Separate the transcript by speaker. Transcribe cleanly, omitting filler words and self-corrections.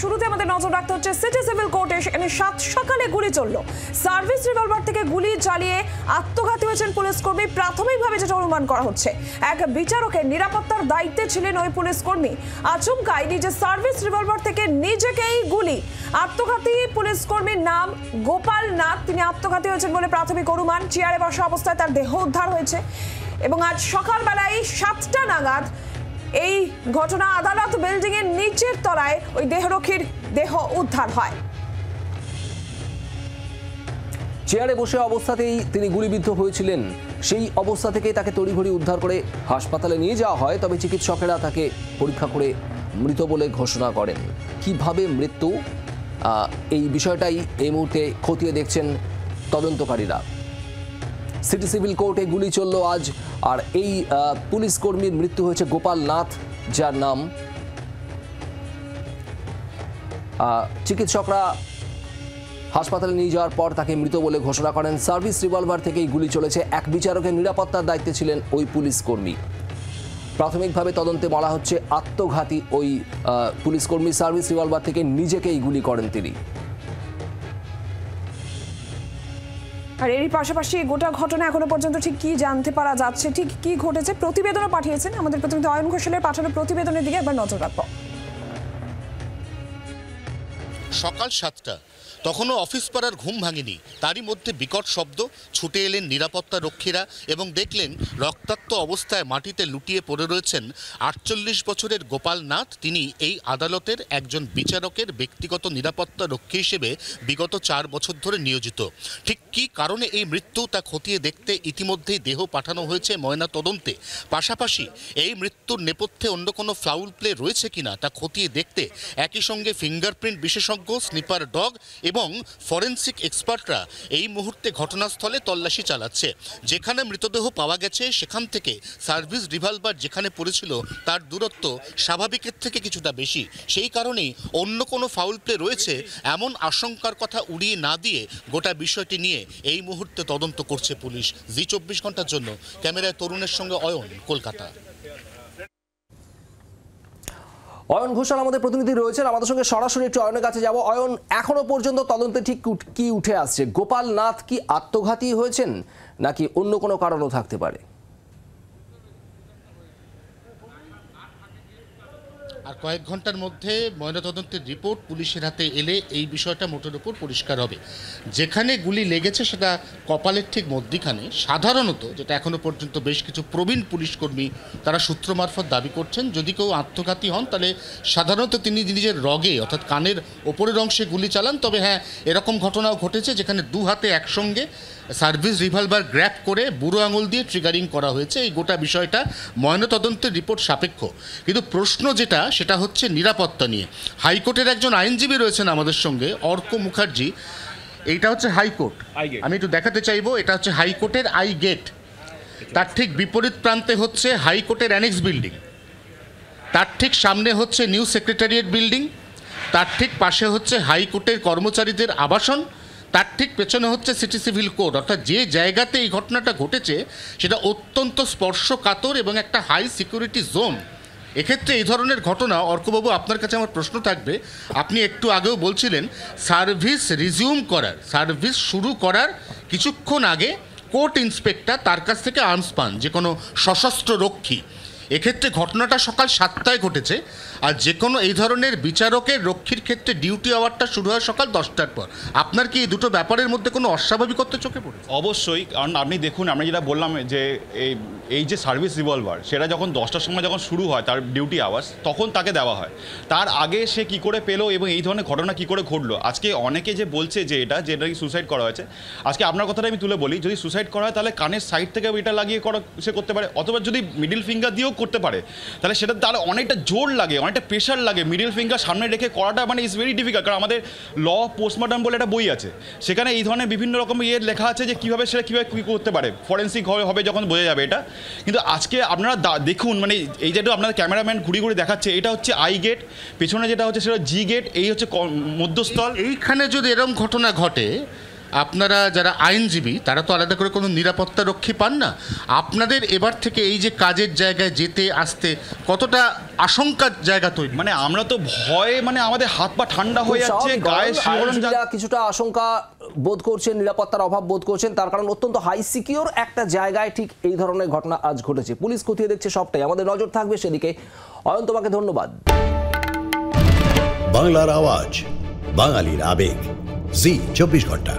Speaker 1: শুরুতে আমাদের নজর রাখতে হচ্ছে সিটি সিভিল কোর্টে। সেখানে 7 সকালে গুলি চলল। সার্ভিস রিভলভার থেকে গুলি চালিয়ে আত্মঘাতী হয়েছেন পুলিশ কর্মী। প্রাথমিকভাবে যেটা অনুমান করা হচ্ছে, এক বিচারকের নিরাপত্তার দায়িত্বে ছিলেন ওই পুলিশ কর্মী। আচমকাই নিজের সার্ভিস রিভলভার থেকে নিজেকেই গুলি। আত্মঘাতী পুলিশ কর্মীর নাম গোপাল নাথ। তিনি আত্মঘাতী হয়েছেন বলে প্রাথমিক অনুমান। চেয়ারে বসা অবস্থায় তার দেহ উদ্ধার হয়েছে এবং আজ সকালবেলায় 7টা নাগাদ এই ঘটনা। আদালত বিল্ডিং এর নিচের তলায় ওই দেহরক্ষীর দেহ উদ্ধার হয়।
Speaker 2: চেয়ারে বসে অবস্থাতেই তিনি গুলিবিদ্ধ হয়েছিলেন। সেই অবস্থা থেকেই তাকে তড়িঘড়ি উদ্ধার করে হাসপাতালে নিয়ে যাওয়া হয়। তবে চিকিৎসকেরা তাকে পরীক্ষা করে মৃত বলে ঘোষণা করেন। কিভাবে মৃত্যু, এই বিষয়টাই এই মুহূর্তে খতিয়ে দেখছেন তদন্তকারীরা। সিটি সিভিল কোর্টে গুলি চলল আজ, আর এই পুলিশ কর্মীর মৃত্যু হয়েছে গোপাল নাথ, যার নাম। চিকিৎসকরা হাসপাতালে নিয়ে যাওয়ার পর তাকে মৃত বলে ঘোষণা করেন। সার্ভিস রিভলভার থেকেই গুলি চলেছে। এক বিচারকের নিরাপত্তার দায়িত্বে ছিলেন ওই পুলিশ কর্মী। প্রাথমিকভাবে তদন্তে বলা হচ্ছে আত্মঘাতী ওই পুলিশ কর্মী। সার্ভিস রিভলভার থেকে নিজেকেই গুলি করেন তিনি।
Speaker 1: আর এরই পাশাপাশি গোটা ঘটনা এখনো পর্যন্ত ঠিক কি জানতে পারা যাচ্ছে, ঠিক কি ঘটেছে, প্রতিবেদনও পাঠিয়েছেন আমাদের প্রতিনিধি অয়ন ঘোষালের পাঠানো প্রতিবেদনের দিকে একবার নজর রাখবো।
Speaker 3: সকাল 7টা, তখনও অফিস পাড়ার ঘুম ভাঙেনি। তারই মধ্যে বিকট শব্দ। ছুটে এলেন নিরাপত্তা রক্ষীরা এবং দেখলেন রক্তাক্ত অবস্থায় মাটিতে লুটিয়ে পড়ে রয়েছেন 48 বছরের গোপাল নাথ। তিনি এই আদালতের একজন বিচারকের ব্যক্তিগত নিরাপত্তা রক্ষী হিসেবে বিগত 4 বছর ধরে নিয়োজিত। ঠিক কী কারণে এই মৃত্যু তা খতিয়ে দেখতে ইতিমধ্যেই দেহ পাঠানো হয়েছে ময়না তদন্তে। পাশাপাশি এই মৃত্যুর নেপথ্যে অন্য কোনো ফাউল প্লে রয়েছে কিনা তা খতিয়ে দেখতে একই সঙ্গে ফিঙ্গারপ্রিন্ট বিশেষজ্ঞ, স্নিপার ডগ এবং ফরেন্সিক এক্সপার্টরা এই মুহূর্তে ঘটনাস্থলে তল্লাশি চালাচ্ছে। যেখানে মৃতদেহ পাওয়া গেছে সেখান থেকে সার্ভিস রিভলভার যেখানে পড়েছিল তার দূরত্ব স্বাভাবিকের থেকে কিছুটা বেশি। সেই কারণেই অন্য কোনো ফাউল প্লে রয়েছে এমন আশঙ্কার কথা উড়িয়ে না দিয়ে গোটা বিষয়টি নিয়ে এই মুহূর্তে তদন্ত করছে পুলিশ। জি 24 ঘন্টার জন্য ক্যামেরায় তরুণের সঙ্গে অয়ন, কলকাতা।
Speaker 2: অয়ন ঘোষাল আমাদের প্রতিনিধি রয়েছেন আমাদের সঙ্গে, সরাসরি একটু অয়নের কাছে যাব। অয়ন, এখনো পর্যন্ত তদন্তে ঠিক কি উঠে আসছে? গোপাল নাথ কি আত্মঘাতী হয়েছেন নাকি অন্য কোনো কারণও থাকতে পারে?
Speaker 3: আর কয়েক ঘন্টার মধ্যে ময়নাতদন্তের রিপোর্ট পুলিশের হাতে এলে এই বিষয়টা মোটের উপর পরিষ্কার হবে। যেখানে গুলি লেগেছে সেটা কপালের ঠিক মধ্যিখানে। সাধারণত যেটা এখনো পর্যন্ত বেশ কিছু প্রবীণ পুলিশকর্মী তারা সূত্র মারফত দাবি করছেন, যদি কেউ আত্মঘাতী হন তাহলে সাধারণত তিনি নিজের রগে অর্থাৎ কানের ওপরের অংশে গুলি চালান। তবে হ্যাঁ, এরকম ঘটনাও ঘটেছে যেখানে দু হাতে একসঙ্গে সার্ভিস রিভলভার গ্র্যাব করে বুড়ো আঙুল দিয়ে ট্রিগারিং করা হয়েছে। এই গোটা বিষয়টা ময়নাতদন্তের রিপোর্ট সাপেক্ষ। কিন্তু প্রশ্ন সেটা হচ্ছে নিরাপত্তা নিয়ে। হাইকোর্টের একজন আইনজীবী রয়েছেন আমাদের সঙ্গে, অর্ক মুখার্জি। এইটা হচ্ছে হাইকোর্ট, আমি একটু দেখাতে চাইবো। এটা হচ্ছে হাইকোর্টের আই গেট। তার ঠিক বিপরীত প্রান্তে হচ্ছে হাইকোর্টের অ্যানেক্স বিল্ডিং। তার ঠিক সামনে হচ্ছে নিউ সেক্রেটারিয়েট বিল্ডিং। তার ঠিক পাশে হচ্ছে হাইকোর্টের কর্মচারীদের আবাসন। তার ঠিক পেছনে হচ্ছে সিটি সিভিল কোর্ট। অর্থাৎ যে জায়গাতে এই ঘটনাটা ঘটেছে সেটা অত্যন্ত স্পর্শকাতর এবং একটা হাই সিকিউরিটি জোন। এক্ষেত্রে এই ধরনের ঘটনা, অর্কবাবু আপনার কাছে আমার প্রশ্ন থাকবে, আপনি একটু আগেও বলছিলেন সার্ভিস শুরু করার কিছুক্ষণ আগে কোর্ট ইন্সপেক্টর তার কাছ থেকে আর্মস পান, যে কোনো সশস্ত্র রক্ষী। এক্ষেত্রে ঘটনাটা সকাল 7টায় ঘটেছে, আর যে কোনো এই ধরনের বিচারকের রক্ষীর ক্ষেত্রে ডিউটি আওয়ারটা শুরু হয় সকাল 10টার পর। আপনার কি এই দুটো ব্যাপারের মধ্যে কোনো অস্বাভাবিকত্ব চোখে পড়ে?
Speaker 4: অবশ্যই, কারণ আপনি দেখুন, আমরা যেটা বললাম যে এই যে সার্ভিস রিভলভার সেটা যখন 10টার সময় যখন শুরু হয় তার ডিউটি আওয়ার্স, তখন তাকে দেওয়া হয়। তার আগে সে কি করে পেলো এবং এই ধরনের ঘটনা কি করে ঘটলো? আজকে অনেকে যে বলছে যে এটা সুসাইড করা হয়েছে, আজকে আপনার কথাটা আমি তুলে বলি, যদি সুসাইড করা হয় তাহলে কানের সাইড থেকে এটা লাগিয়ে সে করতে পারে, অথবা যদি মিডিল ফিঙ্গার দিয়েও করতে পারে তাহলে সেটা তাহলে অনেকটা জোর লাগে, অনেকটা প্রেশার লাগে। মিডিল ফিঙ্গার সামনে রেখে করাটা মানে ইজ ভেরি ডিফিকাল্ট। কারণ আমাদের ল পোস্টমর্টম বলে একটা বই আছে, সেখানে এই ধরনের বিভিন্ন রকম লেখা আছে যে কীভাবে কী করতে পারে, ফরেন্সিক হবে যখন বোঝা যাবে এটা। কিন্তু আজকে আপনারা দেখুন, মানে এই যেটা আপনাদের ক্যামেরাম্যান ঘুরি দেখাচ্ছে, এটা হচ্ছে আই গেট, পেছনে যেটা হচ্ছে সেটা জি গেট, এই হচ্ছে মধ্যস্থল।
Speaker 3: এইখানে যদি এরকম ঘটনা ঘটে আপনারা যারা আইনজীবী তারা তো আলাদা করে কোনো নিরাপত্তা রক্ষী পান না, আপনাদের এবার থেকে এই যে কাজের জায়গায় যেতে আসতে কতটা আশঙ্কার জায়গা তৈরি?
Speaker 4: মানে আমরা তো ভয়ে মানে আমাদের হাত পা ঠান্ডা হয়ে যাচ্ছে, গায়ে শিহরণ
Speaker 2: আইনজীবীরা কিছুটা আশঙ্কা বোধ করছেন, নিরাপত্তার অভাব বোধ করছেন, তার কারণ অত্যন্ত হাই সিকিউর একটা জায়গায় ঠিক এই ধরনের ঘটনা আজ ঘটেছে। পুলিশ খতিয়ে দেখছে সবটাই, আমাদের নজর থাকবে সেদিকে। অয়ন, তোমাকে ধন্যবাদ।
Speaker 5: বাংলার আওয়াজ, বাঙালির আবেগ, জি 24 ঘন্টা।